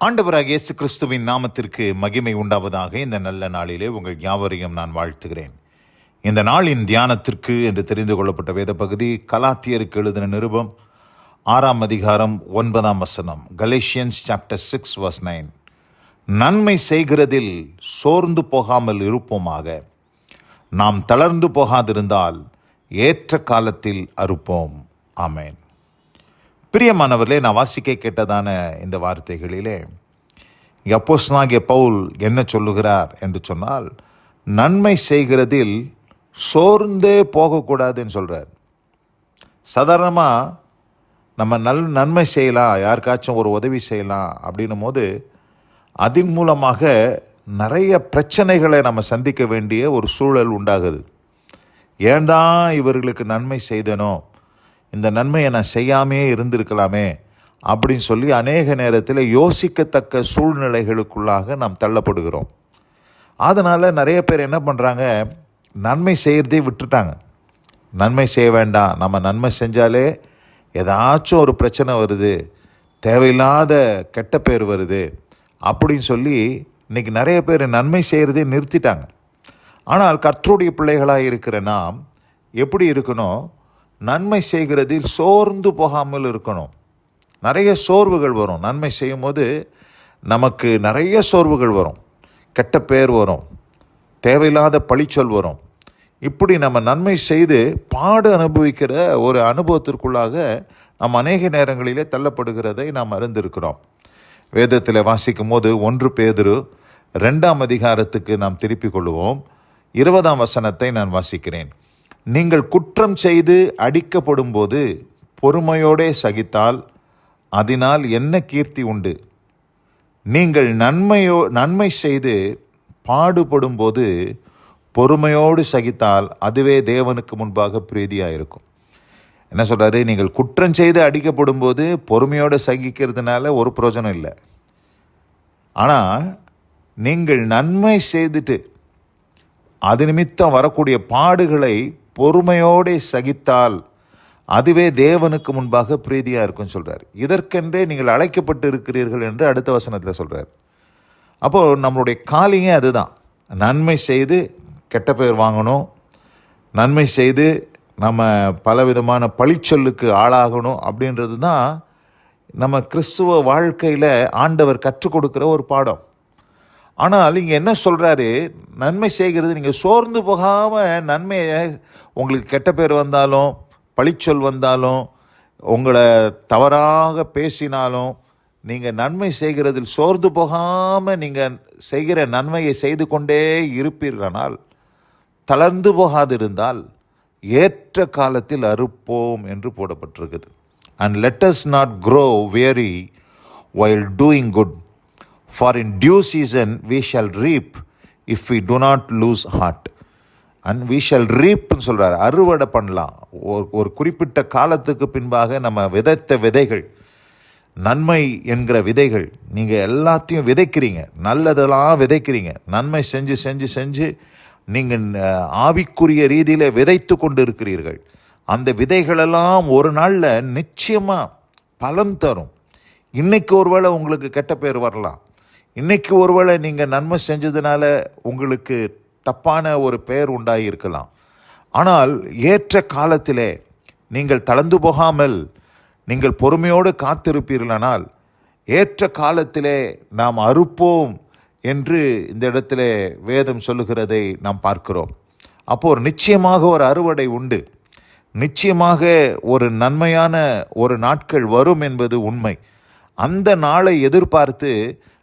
ஆண்டவராகிய இயேசு கிறிஸ்துவின் நாமத்திற்கு மகிமை உண்டாவதாக. இந்த நல்ல நாளிலே உங்கள் யாவரையும் நான் வாழ்த்துகிறேன். இந்த நாளின் தியானத்திற்கு என்று தெரிந்து கொள்ளப்பட்ட வேத பகுதி கலாத்தியருக்கு எழுதின நிருபம் 6 அதிகாரம் 9 கலேஷியன்ஸ் சாப்டர் 6 verse 9. நன்மை செய்கிறதில் சோர்ந்து போகாமல் இருப்போமாக, நாம் தளர்ந்து போகாதிருந்தால் ஏற்ற காலத்தில் அறுப்போம். ஆமேன். பிரியமானவர்களே, நான் வாசிக்க கேட்டதான இந்த வார்த்தைகளிலே அப்போஸ்தலனாகிய பவுல் என்ன சொல்லுகிறார் என்று சொன்னால், நன்மை செய்கிறதில் சோர்ந்தே போகக்கூடாதுன்னு சொல்கிறார். சாதாரணமாக நம்ம நன்மை செய்யலாம், யாருக்காச்சும் ஒரு உதவி செய்யலாம் அப்படின்னும் போது அதன் மூலமாக நிறைய பிரச்சனைகளை நம்ம சந்திக்க வேண்டிய ஒரு சூழல் உண்டாகுது. ஏன் தான் இவர்களுக்கு நன்மை செய்தனோ, இந்த நன்மையை நான் செய்யாமே இருந்திருக்கலாமே அப்படின்னு சொல்லி அநேக நேரத்தில் யோசிக்கத்தக்க சூழ்நிலைகளுக்குள்ளாக நாம் தள்ளப்படுகிறோம். அதனால் நிறைய பேர் என்ன பண்ணுறாங்க, நன்மை செய்கிறதே விட்டுட்டாங்க. நன்மை செய்ய வேண்டாம், நம்ம நன்மை செஞ்சாலே ஏதாச்சும் ஒரு பிரச்சனை வருது, தேவையில்லாத கெட்ட பேர் வருது அப்படின்னு சொல்லி இன்றைக்கி நிறைய பேர் நன்மை செய்கிறதே நிறுத்திட்டாங்க. ஆனால் கர்த்தருடைய பிள்ளைகளாக இருக்கிற நாம் எப்படி இருக்கணும், நன்மை செய்கிறதில் சோர்ந்து போகாமல் இருக்கணும். நிறைய சோர்வுகள் வரும். நன்மை செய்யும் போது நமக்கு நிறைய சோர்வுகள் வரும், கெட்ட பேர் வரும், தேவையில்லாத பழிச்சொல் வரும். இப்படி நம்ம நன்மை செய்து பாடு அனுபவிக்கிற ஒரு அனுபவத்திற்குள்ளாக நாம் அநேக நேரங்களிலே தள்ளப்படுகிறதை நாம் அறிந்திருக்கிறோம். வேதத்தில் வாசிக்கும் போது 1 பேதுரு 2 அதிகாரத்துக்கு நாம் திருப்பிக் கொள்வோம். 20 நான் வாசிக்கிறேன். நீங்கள் குற்றம் செய்து அடிக்கப்படும் போது பொறுமையோடே சகித்தால் அதனால் என்ன கீர்த்தி உண்டு? நீங்கள் நன்மை செய்து பாடுபடும் போது பொறுமையோடு சகித்தால் அதுவே தேவனுக்கு முன்பாக பிரீதியாக இருக்கும். என்ன சொல்கிறாரு, நீங்கள் குற்றம் செய்து அடிக்கப்படும் போது பொறுமையோடு சகிக்கிறதுனால ஒரு பிரயோஜனம் இல்லை. ஆனால் நீங்கள் நன்மை செய்துட்டு அது நிமித்தம் வரக்கூடிய பாடுகளை பொறுமையோடு சகித்தால் அதுவே தேவனுக்கு முன்பாக பிரீதியாக இருக்குன்னு சொல்கிறார். இதற்கென்றே நீங்கள் அழைக்கப்பட்டு இருக்கிறீர்கள் என்று அடுத்த வசனத்தில் சொல்கிறார். அப்போது நம்மளுடைய காலிங்கே அதுதான். நன்மை செய்து கெட்ட பெயர் வாங்கணும், நன்மை செய்து நம்ம பலவிதமான பழிச்சொல்லுக்கு ஆளாகணும் அப்படின்றது தான் நம்ம கிறிஸ்துவ வாழ்க்கையில் ஆண்டவர் கற்றுக் கொடுக்குற ஒரு பாடம். ஆனால் இங்கே என்ன சொல்கிறாரு, நன்மை செய்கிறது நீங்கள் சோர்ந்து போகாமல், நன்மையை உங்களுக்கு கெட்ட பேர் வந்தாலும் பழிச்சொல் வந்தாலும் உங்களை தவறாக பேசினாலும் நீங்கள் நன்மை செய்கிறதில் சோர்ந்து போகாமல் நீங்கள் செய்கிற நன்மையை செய்து கொண்டே இருப்பீர்களானால், தளர்ந்து போகாதிருந்தால் ஏற்ற காலத்தில் அறுப்போம் என்று போடப்பட்டிருக்குது. And let us not grow weary while doing good, for in due season we shall reap if we do not lose heart. And we shall reapன்னு சொல்கிறார். அறுவடை பண்ணலாம். ஒரு குறிப்பிட்ட காலத்துக்கு பின்பாக நம்ம விதைத்த விதைகள், நன்மை என்கிற விதைகள், நீங்கள் எல்லாத்தையும் விதைக்கிறீங்க, நல்லதெல்லாம் விதைக்கிறீங்க, நன்மை செஞ்சு செஞ்சு செஞ்சு நீங்கள் ஆவிக்குரிய ரீதியில் விதைத்து கொண்டு இருக்கிறீர்கள். அந்த விதைகளெல்லாம் ஒரு நாளில் நிச்சயமாக பலன் தரும். இன்றைக்கி ஒருவேளை உங்களுக்கு கெட்ட பேர் வரலாம், இன்றைக்கி ஒருவேளை நீங்கள் நன்மை செஞ்சதுனால உங்களுக்கு தப்பான ஒரு பெயர் உண்டாகி இருக்கலாம். ஆனால் ஏற்ற காலத்திலே நீங்கள் தளர்ந்து போகாமல் நீங்கள் பொறுமையோடு காத்திருப்பீர்களானால் ஏற்ற காலத்திலே நாம் அறுப்போம் என்று இந்த இடத்துல வேதம் சொல்லுகிறதை நாம் பார்க்கிறோம். அப்போது நிச்சயமாக ஒரு அறுவடை உண்டு, நிச்சயமாக ஒரு நன்மையான ஒரு நாட்கள் வரும் என்பது உண்மை. அந்த நாளை எதிர்பார்த்து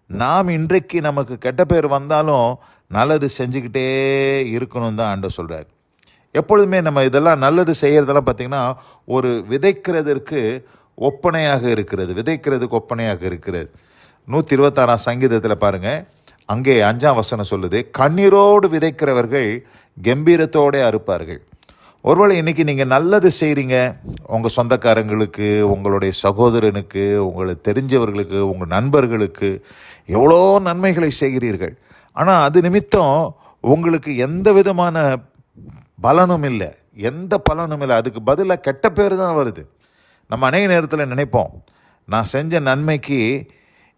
நாம் இன்றைக்கு நமக்கு கெட்ட பேர் வந்தாலும் நல்லது செஞ்சுக்கிட்டே இருக்கணும் தான் ஆண்டவர் சொல்கிறார். எப்பொழுதுமே நம்ம இதெல்லாம் நல்லது செய்கிறதெல்லாம் பார்த்திங்கன்னா ஒரு விதைக்கிறதுக்கு ஒப்பனையாக இருக்கிறது, விதைக்கிறதுக்கு ஒப்பனையாக இருக்கிறது. 126 சங்கீதத்தில் பாருங்கள், அங்கே 5 சொல்லுது, கண்ணீரோடு விதைக்கிறவர்கள் கம்பீரத்தோடு அறுப்பார்கள். ஒருவேளை இன்றைக்கி நீங்கள் நல்லது செய்கிறீங்க, உங்கள் சொந்தக்காரங்களுக்கு, உங்களுடைய சகோதரனுக்கு, உங்களுக்கு தெரிஞ்சவர்களுக்கு, உங்கள் நண்பர்களுக்கு எவ்வளோ நன்மைகளை செய்கிறீர்கள். ஆனால் அது நிமித்தம் உங்களுக்கு எந்த விதமான பலனும் இல்லை, எந்த பலனும் இல்லை. அதுக்கு பதிலாக கெட்ட பேர் தான் வருது. நம்ம அநேக நேரத்தில் நினைப்போம், நான் செஞ்ச நன்மைக்கு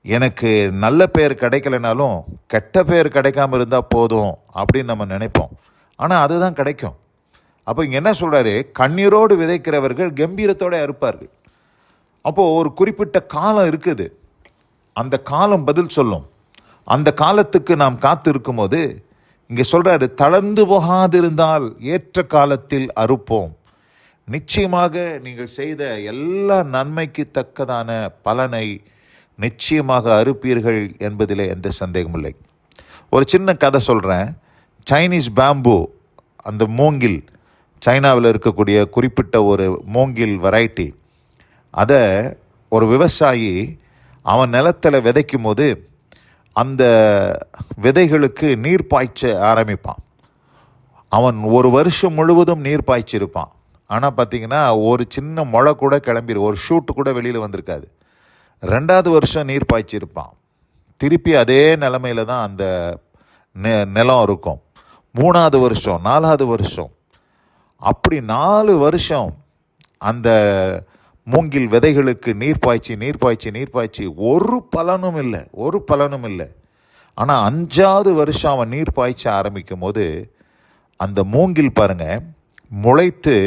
எனக்கு நல்ல பேர் கிடைக்கலனாலும் கெட்ட பேர் கிடைக்காம இருந்தால் போதும் அப்படின்னு நம்ம நினைப்போம். ஆனால் அதுதான் கிடைக்கும். அப்போ இங்கே என்ன சொல்கிறாரு, கண்ணீரோடு விதைக்கிறவர்கள் கம்பீரத்தோடு அறுப்பார்கள். அப்போது ஒரு குறிப்பிட்ட காலம் இருக்குது, அந்த காலம் பதில் சொல்லும். அந்த காலத்துக்கு நாம் காத்து இருக்கும்போது இங்கே சொல்கிறாரு, தளர்ந்து போகாதிருந்தால் ஏற்ற காலத்தில் அறுப்போம். நிச்சயமாக நீங்கள் செய்த எல்லா நன்மைக்கு தக்கதான பலனை நிச்சயமாக அறுப்பீர்கள் என்பதிலே எந்த சந்தேகமில்லை. ஒரு சின்ன கதை சொல்கிறேன். சைனீஸ் பேம்பு, அந்த மூங்கில், சைனாவில் இருக்கக்கூடிய குறிப்பிட்ட ஒரு மூங்கில் வெரைட்டி, அதை ஒரு விவசாயி அவன் நிலத்தில் விதைக்கும் போது அந்த விதைகளுக்கு நீர் பாய்ச்ச ஆரம்பிப்பான். அவன் ஒரு வருஷம் முழுவதும் நீர் பாய்ச்சிருப்பான். ஆனால் பார்த்திங்கன்னா ஒரு சின்ன முளை கூட கிளம்பிடு, ஒரு ஷூட்டு கூட வெளியில் வந்திருக்காது. 2வது வருஷம் நீர் பாய்ச்சிருப்பான். திருப்பி அதே நிலமையில தான் அந்த நிலம் இருக்கும். 3வது வருஷம், 4வது வருஷம், அப்படி 4 வருஷம் அந்த மூங்கில் விதைகளுக்கு நீர் பாய்ச்சி ஒரு பலனும் இல்லை. ஆனால் 5வது வருஷம் அவன் நீர் பாய்ச்ச ஆரம்பிக்கும் போது அந்த மூங்கில் பாருங்க முளைத்து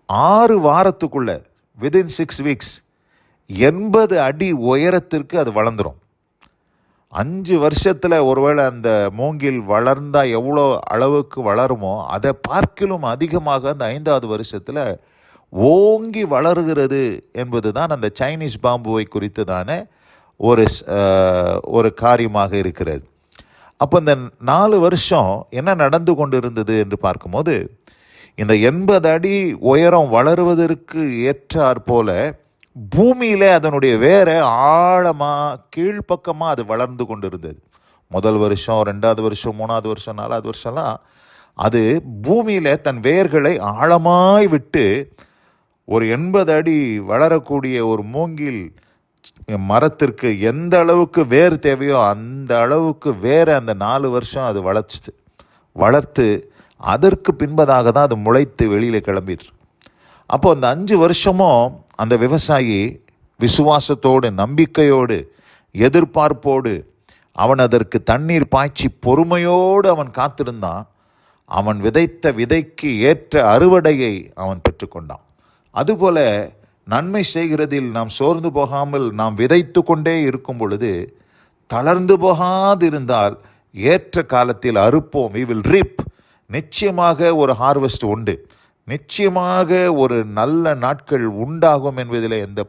6 வாரத்துக்குள்ள, வித்தின் 6 வீக்ஸ் 80 அடி உயரத்திற்கு அது வளர்ந்துடும். 5 வருஷத்தில் ஒருவேளை அந்த மூங்கில் வளர்ந்தால் எவ்வளோ அளவுக்கு வளருமோ அதை பார்க்கிலும் அதிகமாக அந்த 5வது வருஷத்தில் ஓங்கி வளருகிறது என்பது தான் அந்த சைனீஸ் பாம்புவை குறித்ததான ஒரு காரியமாக இருக்கிறது. அப்போ இந்த 4 வருஷம் என்ன நடந்து கொண்டு இருந்தது என்று பார்க்கும்போது, இந்த 80 அடி உயரம் வளருவதற்கு ஏற்றாற் போல பூமியில் அதனுடைய வேரை ஆழமாக கீழ்ப்பக்கமாக அது வளர்ந்து கொண்டு இருந்தது. முதல் வருஷம், 2வது வருஷம், 3வது வருஷம், 4வது வருஷம்லாம் அது பூமியில் தன் வேர்களை ஆழமாய் விட்டு ஒரு 80 அடி வளரக்கூடிய ஒரு மூங்கில் மரத்திற்கு எந்த அளவுக்கு வேர் தேவையோ அந்த அளவுக்கு வேரை அந்த 4 வருஷம் அது வளர்த்து அதற்கு பின்பதாக தான் அது முளைத்து வெளியில் கிளம்பிட்டு. அப்போ அந்த 5 வருஷமும் அந்த விவசாயி விசுவாசத்தோடு, நம்பிக்கையோடு, எதிர்பார்ப்போடு அவன் அதற்கு தண்ணீர் பாய்ச்சி பொறுமையோடு அவன் காத்திருந்தான். அவன் விதைத்த விதைக்கு ஏற்ற அறுவடையை அவன் பெற்றுக்கொண்டான். அதுபோல நன்மை செய்கிறதில் நாம் சோர்ந்து போகாமல் நாம் விதைத்து கொண்டே இருக்கும் பொழுது, தளர்ந்து போகாதிருந்தால் ஏற்ற காலத்தில் அறுப்போம். we will reap. நிச்சயமாக ஒரு ஹார்வெஸ்ட் உண்டு, நிச்சயமாக ஒரு நல்ல நாட்கள் உண்டாகும் என்பதில் எந்த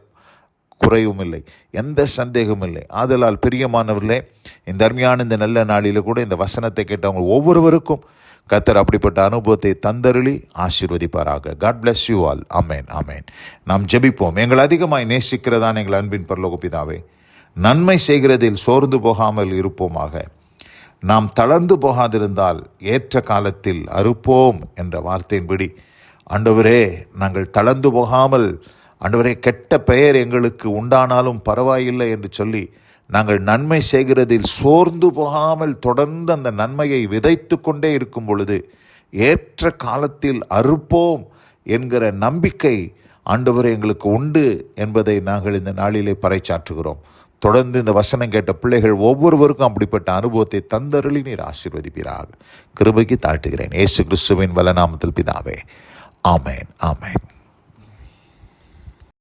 குறையும் இல்லை, எந்த சந்தேகமும் இல்லை. ஆதலால் பிரியமானவர்களே, இந்த அருமையான இந்த நல்ல நாளில் கூட இந்த வசனத்தை கேட்டவங்க ஒவ்வொருவருக்கும் கர்த்தர் அப்படிப்பட்ட அனுபவத்தை தந்தருளி ஆசீர்வதிப்பாராக. God bless you all. ஆமேன், ஆமேன். நாம் ஜெபிப்போம். எங்கள் அதிகமாய் நேசிக்கிறதான எங்கள் அன்பின் பரலோக பிதாவே, நன்மை செய்கிறதில் சோர்ந்து போகாமல் இருப்போமாக. நாம் தளர்ந்து போகாதிருந்தால் ஏற்ற காலத்தில் அறுப்போம் என்ற வார்த்தையின்படி ஆண்டவரே, நாங்கள் தளர்ந்து போகாமல், ஆண்டவரே, கெட்ட பெயர் எங்களுக்கு உண்டானாலும் பரவாயில்லை என்று சொல்லி நாங்கள் நன்மை செய்கிறதில் சோர்ந்து போகாமல் தொடர்ந்து அந்த நன்மையை விதைத்து கொண்டே இருக்கும் பொழுது ஏற்ற காலத்தில் அறுப்போம் என்கிற நம்பிக்கை ஆண்டவரே எங்களுக்கு உண்டு என்பதை நாங்கள் இந்த நாளிலே பறைசாற்றுகிறோம். தொடர்ந்து இந்த வசனம் கேட்ட பிள்ளைகள் ஒவ்வொருவருக்கும் அப்படிப்பட்ட அனுபவத்தை தந்தருளி நீர் ஆசீர்வதிப்பீராக. கிருபைக்கு தாழ்த்துகிறேன். இயேசு கிறிஸ்துவின் வல்லநாமத்தில் பிதாவே. ஆமேன், ஆமேன்.